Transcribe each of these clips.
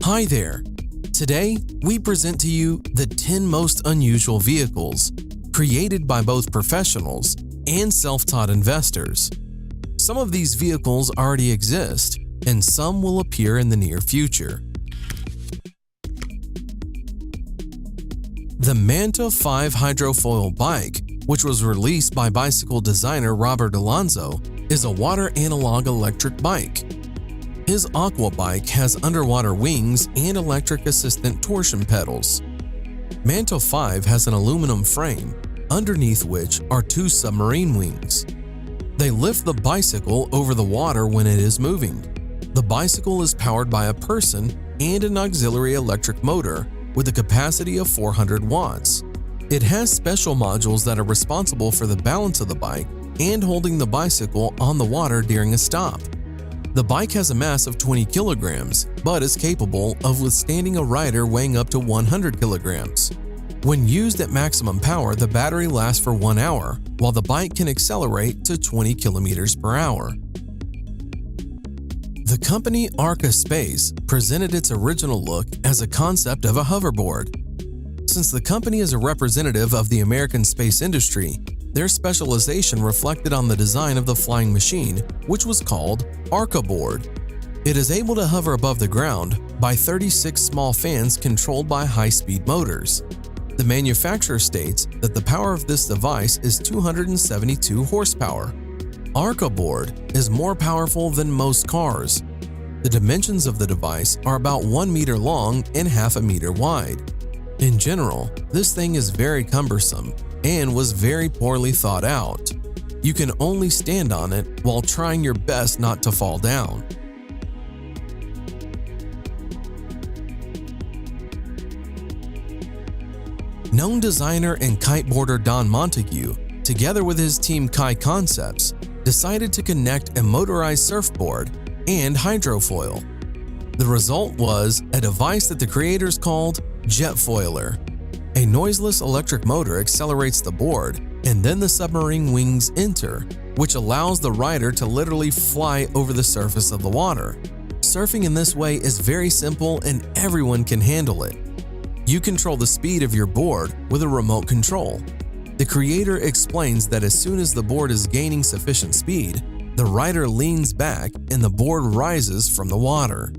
Hi there! Today, we present to you the 10 most unusual vehicles created by both professionals and self-taught investors. Some of these vehicles already exist, and some will appear in the near future. The Manta 5 hydrofoil bike, which was released by bicycle designer Robert Alonso, is a water analog electric bike. His Aqua bike has underwater wings and electric assistant torsion pedals. Manta 5 has an aluminum frame, underneath which are two submarine wings. They lift the bicycle over the water when it is moving. The bicycle is powered by a person and an auxiliary electric motor with a capacity of 400 watts. It has special modules that are responsible for the balance of the bike and holding the bicycle on the water during a stop. The bike has a mass of 20 kilograms, but is capable of withstanding a rider weighing up to 100 kilograms. When used at maximum power, the battery lasts for 1 hour, while the bike can accelerate to 20 kilometers per hour. The company Arca Space presented its original look as a concept of a hoverboard. Since the company is a representative of the American space industry, their specialization reflected on the design of the flying machine, which was called Arca Board. It is able to hover above the ground by 36 small fans controlled by high-speed motors. The manufacturer states that the power of this device is 272 horsepower. Arca Board is more powerful than most cars. The dimensions of the device are about 1 meter long and half a meter wide. In general, this thing is very cumbersome and was very poorly thought out. You can only stand on it while trying your best not to fall down. Known designer and kiteboarder Don Montague, together with his team Kai Concepts, decided to connect a motorized surfboard and hydrofoil. The result was a device that the creators called Jetfoiler. A noiseless electric motor accelerates the board, and then the submarine wings enter, which allows the rider to literally fly over the surface of the water. Surfing in this way is very simple and everyone can handle it. You control the speed of your board with a remote control. The creator explains that as soon as the board is gaining sufficient speed, the rider leans back and the board rises from the water.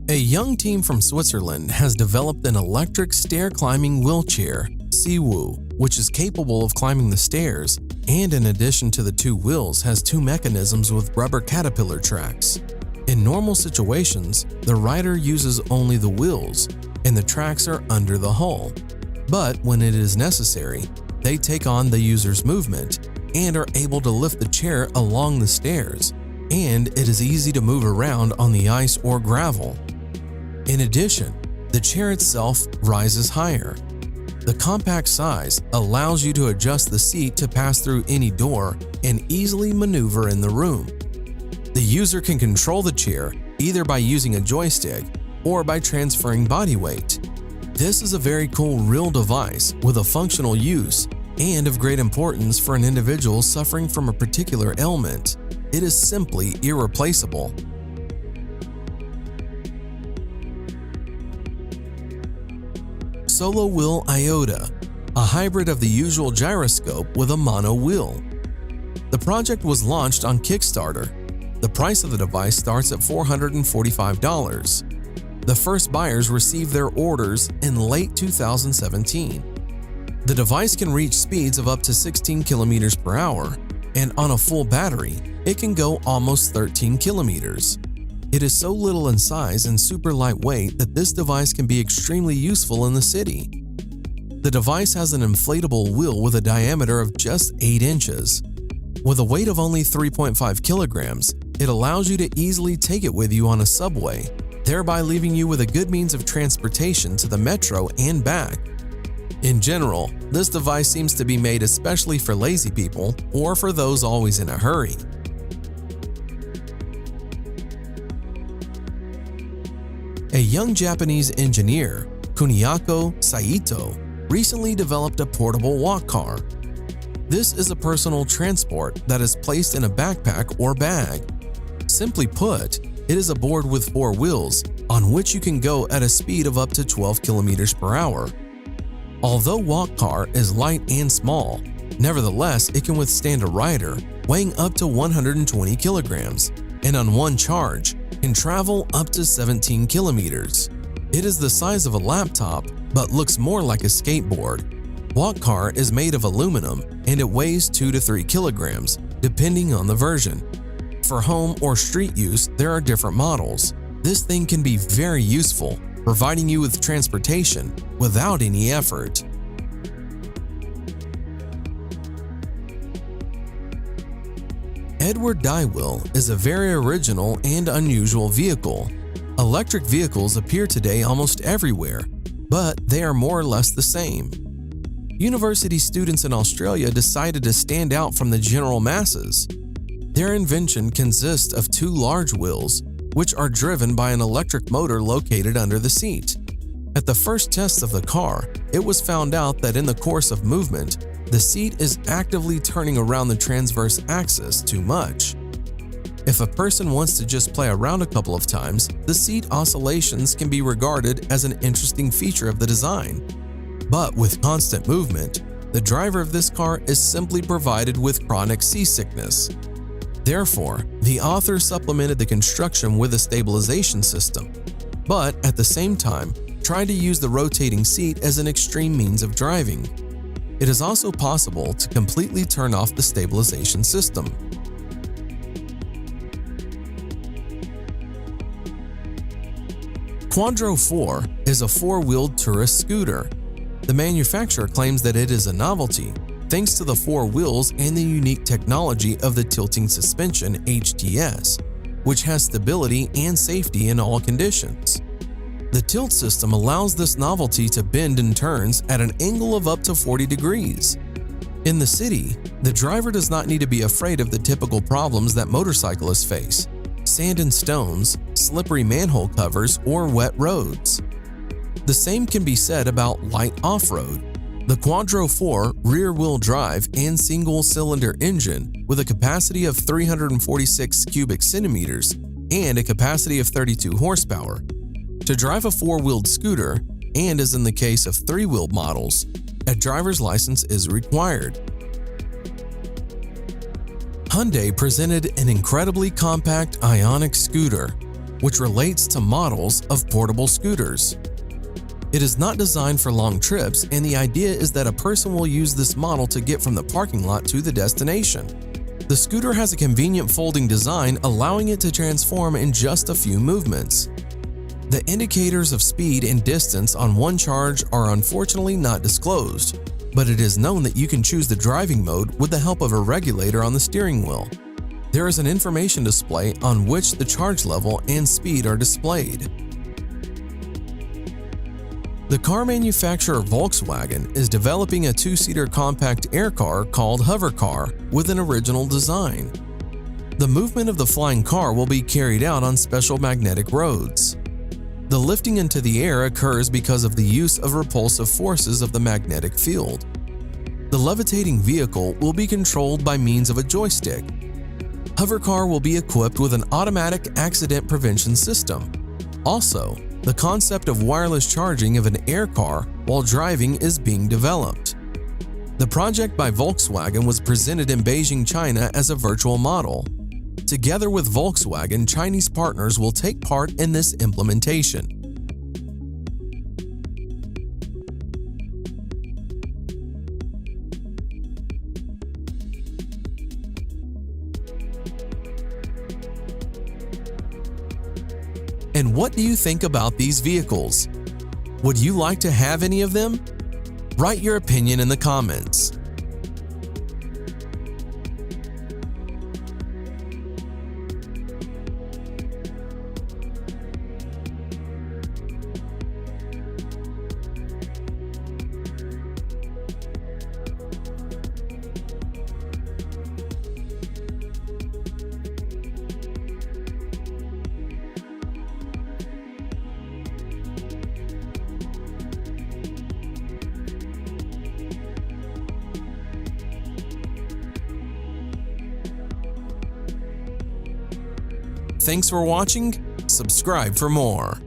A young team from Switzerland has developed an electric stair-climbing wheelchair, Siwu, which is capable of climbing the stairs and in addition to the two wheels has two mechanisms with rubber caterpillar tracks. In normal situations, the rider uses only the wheels and the tracks are under the hull. But when it is necessary, they take on the user's movement and are able to lift the chair along the stairs, and it is easy to move around on the ice or gravel. In addition, the chair itself rises higher. The compact size allows you to adjust the seat to pass through any door and easily maneuver in the room. The user can control the chair either by using a joystick or by transferring body weight. This is a very cool real device with a functional use and of great importance for an individual suffering from a particular ailment. It is simply irreplaceable. Solo Wheel Iota, a hybrid of the usual gyroscope with a mono wheel. The project was launched on Kickstarter. The price of the device starts at $445. The first buyers received their orders in late 2017. The device can reach speeds of up to 16 kilometers per hour, and on a full battery, it can go almost 13 kilometers. It is so little in size and super lightweight that this device can be extremely useful in the city. The device has an inflatable wheel with a diameter of just 8 inches. With a weight of only 3.5 kilograms, it allows you to easily take it with you on a subway, thereby leaving you with a good means of transportation to the metro and back. In general, this device seems to be made especially for lazy people or for those always in a hurry. A young Japanese engineer, Kuniako Saito, recently developed a portable walk car. This is a personal transport that is placed in a backpack or bag. Simply put, It is a board with 4 wheels, on which you can go at a speed of up to 12 kilometers per hour. Although Walk Car is light and small, nevertheless it can withstand a rider weighing up to 120 kilograms, and on one charge can travel up to 17 kilometers. It is the size of a laptop, but looks more like a skateboard. Walk Car is made of aluminum and it weighs 2 to 3 kilograms, depending on the version. For home or street use, there are different models. This thing can be very useful, providing you with transportation without any effort. Edward Dywell is a very original and unusual vehicle. Electric vehicles appear today almost everywhere, but they are more or less the same. University students in Australia decided to stand out from the general masses. Their invention consists of 2 large wheels, which are driven by an electric motor located under the seat. At the first test of the car, it was found out that in the course of movement, the seat is actively turning around the transverse axis too much. If a person wants to just play around a couple of times, the seat oscillations can be regarded as an interesting feature of the design. But with constant movement, the driver of this car is simply provided with chronic seasickness. Therefore, the author supplemented the construction with a stabilization system, but at the same time, tried to use the rotating seat as an extreme means of driving. It is also possible to completely turn off the stabilization system. Quadro 4 is a 4-wheeled tourist scooter. The manufacturer claims that it is a novelty, thanks to the 4 wheels and the unique technology of the tilting suspension (HTS), which has stability and safety in all conditions. The tilt system allows this novelty to bend and turns at an angle of up to 40 degrees. In the city, the driver does not need to be afraid of the typical problems that motorcyclists face: sand and stones, slippery manhole covers, or wet roads. The same can be said about light off-road. The Quadro 4 rear-wheel drive and single-cylinder engine with a capacity of 346 cubic centimeters and a capacity of 32 horsepower. To drive a 4-wheeled scooter, and as in the case of 3-wheeled models, a driver's license is required. Hyundai presented an incredibly compact Ioniq scooter, which relates to models of portable scooters. It is not designed for long trips, and the idea is that a person will use this model to get from the parking lot to the destination. The scooter has a convenient folding design, allowing it to transform in just a few movements. The indicators of speed and distance on one charge are unfortunately not disclosed, but it is known that you can choose the driving mode with the help of a regulator on the steering wheel. There is an information display on which the charge level and speed are displayed. The car manufacturer Volkswagen is developing a 2-seater compact air car called Hover Car with an original design. The movement of the flying car will be carried out on special magnetic roads. The lifting into the air occurs because of the use of repulsive forces of the magnetic field. The levitating vehicle will be controlled by means of a joystick. Hover Car will be equipped with an automatic accident prevention system. Also, the concept of wireless charging of an air car while driving is being developed. The project by Volkswagen was presented in Beijing, China as a virtual model. Together with Volkswagen, Chinese partners will take part in this implementation. And what do you think about these vehicles? Would you like to have any of them? Write your opinion in the comments. Thanks for watching. Subscribe for more.